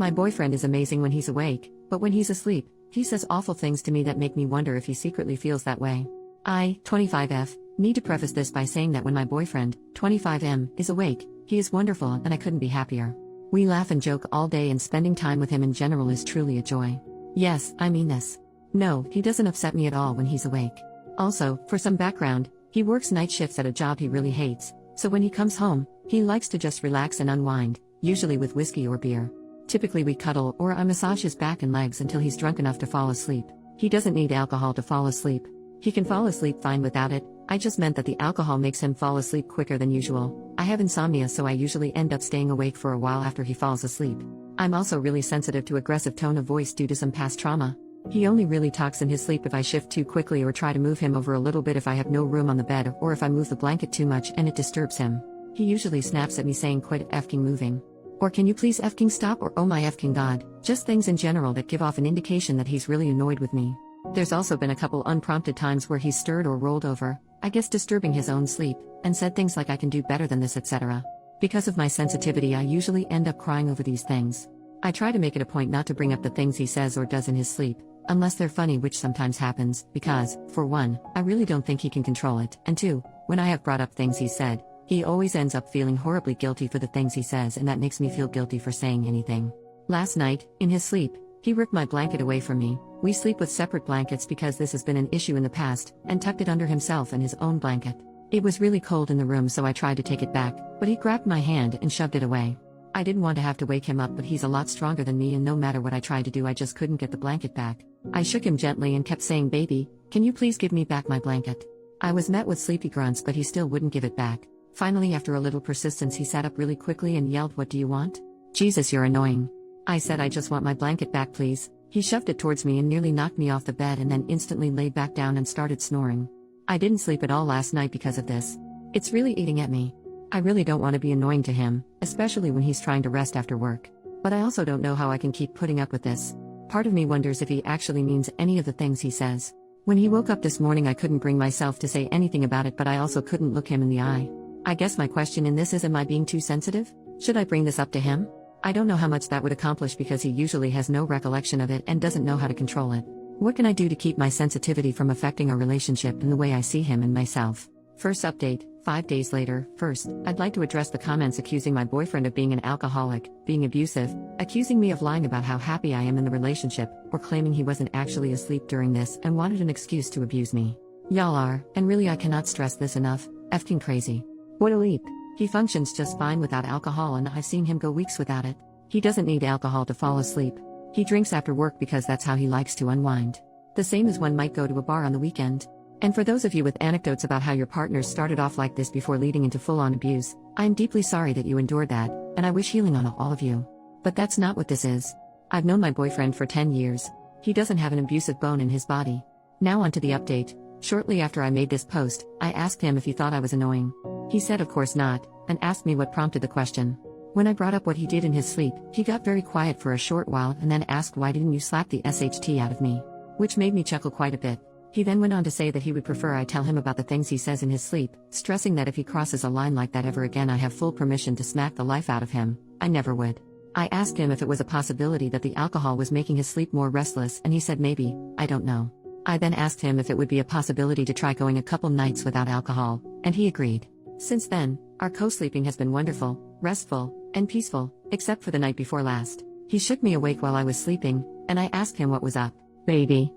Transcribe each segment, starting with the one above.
My boyfriend is amazing when he's awake, but when he's asleep, he says awful things to me that make me wonder if he secretly feels that way. I, 25F, need to preface this by saying that when my boyfriend, 25M, is awake, he is wonderful and I couldn't be happier. We laugh and joke all day and spending time with him in general is truly a joy. Yes, I mean this. No, he doesn't upset me at all when he's awake. Also, for some background, he works night shifts at a job he really hates, so when he comes home, he likes to just relax and unwind, usually with whiskey or beer. Typically we cuddle or I massage his back and legs until he's drunk enough to fall asleep. He doesn't need alcohol to fall asleep. He can fall asleep fine without it. I just meant that the alcohol makes him fall asleep quicker than usual. I have insomnia, so I usually end up staying awake for a while after he falls asleep. I'm also really sensitive to aggressive tone of voice due to some past trauma. He only really talks in his sleep if I shift too quickly or try to move him over a little bit if I have no room on the bed or if I move the blanket too much and it disturbs him. He usually snaps at me saying quit effing moving. Or can you please effing stop, or oh my effing god, just things in general that give off an indication that he's really annoyed with me. There's also been a couple unprompted times where he's stirred or rolled over, I guess disturbing his own sleep, and said things like I can do better than this, etc. Because of my sensitivity, I usually end up crying over these things. I try to make it a point not to bring up the things he says or does in his sleep, unless they're funny, which sometimes happens, because, for one, I really don't think he can control it, and two, when I have brought up things he said, he always ends up feeling horribly guilty for the things he says, and that makes me feel guilty for saying anything. Last night, in his sleep, he ripped my blanket away from me. We sleep with separate blankets because this has been an issue in the past, and tucked it under himself and his own blanket. It was really cold in the room, so I tried to take it back, but he grabbed my hand and shoved it away. I didn't want to have to wake him up, but he's a lot stronger than me, and no matter what I tried to do, I just couldn't get the blanket back. I shook him gently and kept saying, "Baby, can you please give me back my blanket?" I was met with sleepy grunts, but he still wouldn't give it back. Finally, after a little persistence, he sat up really quickly and yelled, "What do you want?" "Jesus, you're annoying." I said, "I just want my blanket back, please." He shoved it towards me and nearly knocked me off the bed, and then instantly laid back down and started snoring. I didn't sleep at all last night because of this. It's really eating at me. I really don't want to be annoying to him, especially when he's trying to rest after work. But I also don't know how I can keep putting up with this. Part of me wonders if he actually means any of the things he says. When he woke up this morning, I couldn't bring myself to say anything about it, but I also couldn't look him in the eye. I guess my question in this is, am I being too sensitive? Should I bring this up to him? I don't know how much that would accomplish because he usually has no recollection of it and doesn't know how to control it. What can I do to keep my sensitivity from affecting our relationship and the way I see him and myself? First update, 5 days later. First, I'd like to address the comments accusing my boyfriend of being an alcoholic, being abusive, accusing me of lying about how happy I am in the relationship, or claiming he wasn't actually asleep during this and wanted an excuse to abuse me. Y'all are, and really I cannot stress this enough, effing crazy. What a leap. He functions just fine without alcohol, and I've seen him go weeks without it. He doesn't need alcohol to fall asleep. He drinks after work because that's how he likes to unwind. The same as one might go to a bar on the weekend. And for those of you with anecdotes about how your partners started off like this before leading into full-on abuse, I'm deeply sorry that you endured that, and I wish healing on all of you. But that's not what this is. I've known my boyfriend for 10 years. He doesn't have an abusive bone in his body. Now on to the update. Shortly after I made this post, I asked him if he thought I was annoying. He said of course not, and asked me what prompted the question. When I brought up what he did in his sleep, he got very quiet for a short while and then asked, "Why didn't you slap the SHT out of me?" Which made me chuckle quite a bit. He then went on to say that he would prefer I tell him about the things he says in his sleep, stressing that if he crosses a line like that ever again, I have full permission to smack the life out of him. I never would. I asked him if it was a possibility that the alcohol was making his sleep more restless, and he said maybe, I don't know. I then asked him if it would be a possibility to try going a couple nights without alcohol, and he agreed. Since then, our co-sleeping has been wonderful, restful, and peaceful, except for the night before last. He shook me awake while I was sleeping, and I asked him what was up. Baby,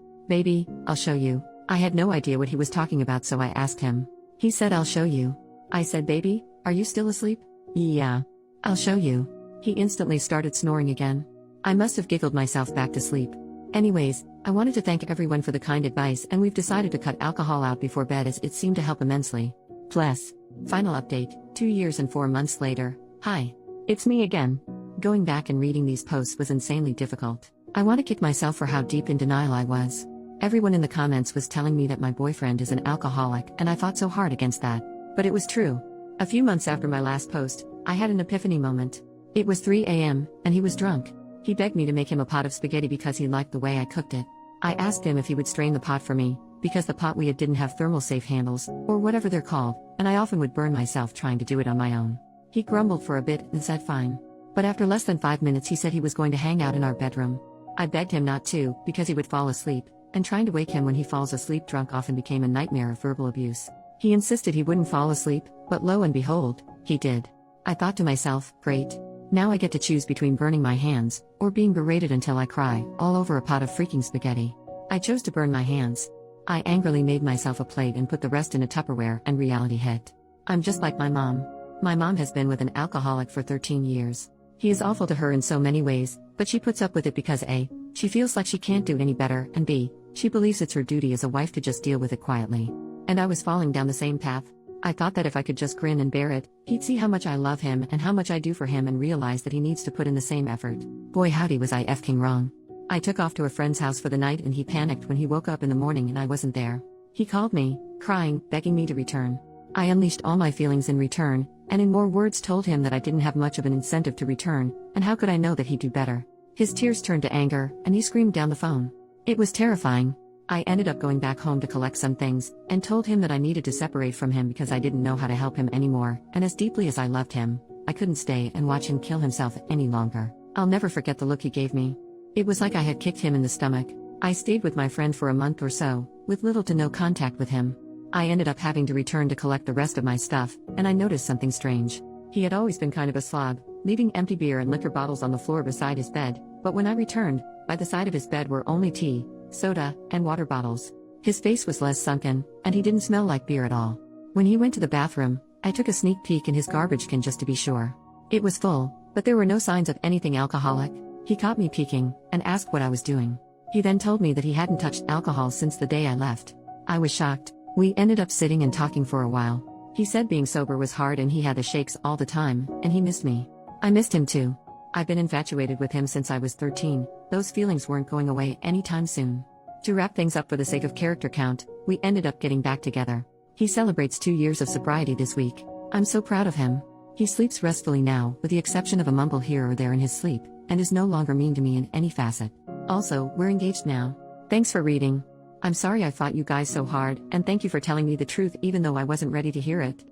I'll show you. I had no idea what he was talking about, so I asked him. He said, "I'll show you." I said, "Baby, are you still asleep?" "Yeah. I'll show you." He instantly started snoring again. I must have giggled myself back to sleep. Anyways, I wanted to thank everyone for the kind advice, and we've decided to cut alcohol out before bed as it seemed to help immensely. Bless. Final update, 2 years and 4 months later. Hi. It's me again. Going back and reading these posts was insanely difficult. I want to kick myself for how deep in denial I was. Everyone in the comments was telling me that my boyfriend is an alcoholic, and I fought so hard against that. But it was true. A few months after my last post, I had an epiphany moment. It was 3 a.m., and he was drunk. He begged me to make him a pot of spaghetti because he liked the way I cooked it. I asked him if he would strain the pot for me, because the pot we had didn't have thermal safe handles, or whatever they're called, and I often would burn myself trying to do it on my own. He grumbled for a bit and said fine. But after less than 5 minutes, he said he was going to hang out in our bedroom. I begged him not to, because he would fall asleep, and trying to wake him when he falls asleep drunk often became a nightmare of verbal abuse. He insisted he wouldn't fall asleep, but lo and behold, he did. I thought to myself, great. Now I get to choose between burning my hands, or being berated until I cry, all over a pot of freaking spaghetti. I chose to burn my hands. I angrily made myself a plate and put the rest in a Tupperware, and reality hit. I'm just like my mom. My mom has been with an alcoholic for 13 years. He is awful to her in so many ways, but she puts up with it because A, she feels like she can't do any better, and B, she believes it's her duty as a wife to just deal with it quietly. And I was falling down the same path. I thought that if I could just grin and bear it, he'd see how much I love him and how much I do for him and realize that he needs to put in the same effort. Boy howdy was I effing wrong. I took off to a friend's house for the night and he panicked when he woke up in the morning and I wasn't there. He called me, crying, begging me to return. I unleashed all my feelings in return, and in more words told him that I didn't have much of an incentive to return, and how could I know that he'd do better? His tears turned to anger, and he screamed down the phone. It was terrifying. I ended up going back home to collect some things, and told him that I needed to separate from him because I didn't know how to help him anymore, and as deeply as I loved him, I couldn't stay and watch him kill himself any longer. I'll never forget the look he gave me. It was like I had kicked him in the stomach. I stayed with my friend for a month or so, with little to no contact with him. I ended up having to return to collect the rest of my stuff, and I noticed something strange. He had always been kind of a slob, leaving empty beer and liquor bottles on the floor beside his bed, but when I returned, by the side of his bed were only tea, soda, and water bottles. His face was less sunken, and he didn't smell like beer at all. When he went to the bathroom, I took a sneak peek in his garbage can just to be sure. It was full, but there were no signs of anything alcoholic. He caught me peeking, and asked what I was doing. He then told me that he hadn't touched alcohol since the day I left. I was shocked. We ended up sitting and talking for a while. He said being sober was hard and he had the shakes all the time, and he missed me. I missed him too. I've been infatuated with him since I was 13, those feelings weren't going away anytime soon. To wrap things up for the sake of character count, we ended up getting back together. He celebrates 2 years of sobriety this week. I'm so proud of him. He sleeps restfully now, with the exception of a mumble here or there in his sleep, and is no longer mean to me in any facet. Also, we're engaged now. Thanks for reading. I'm sorry I fought you guys so hard, and thank you for telling me the truth even though I wasn't ready to hear it.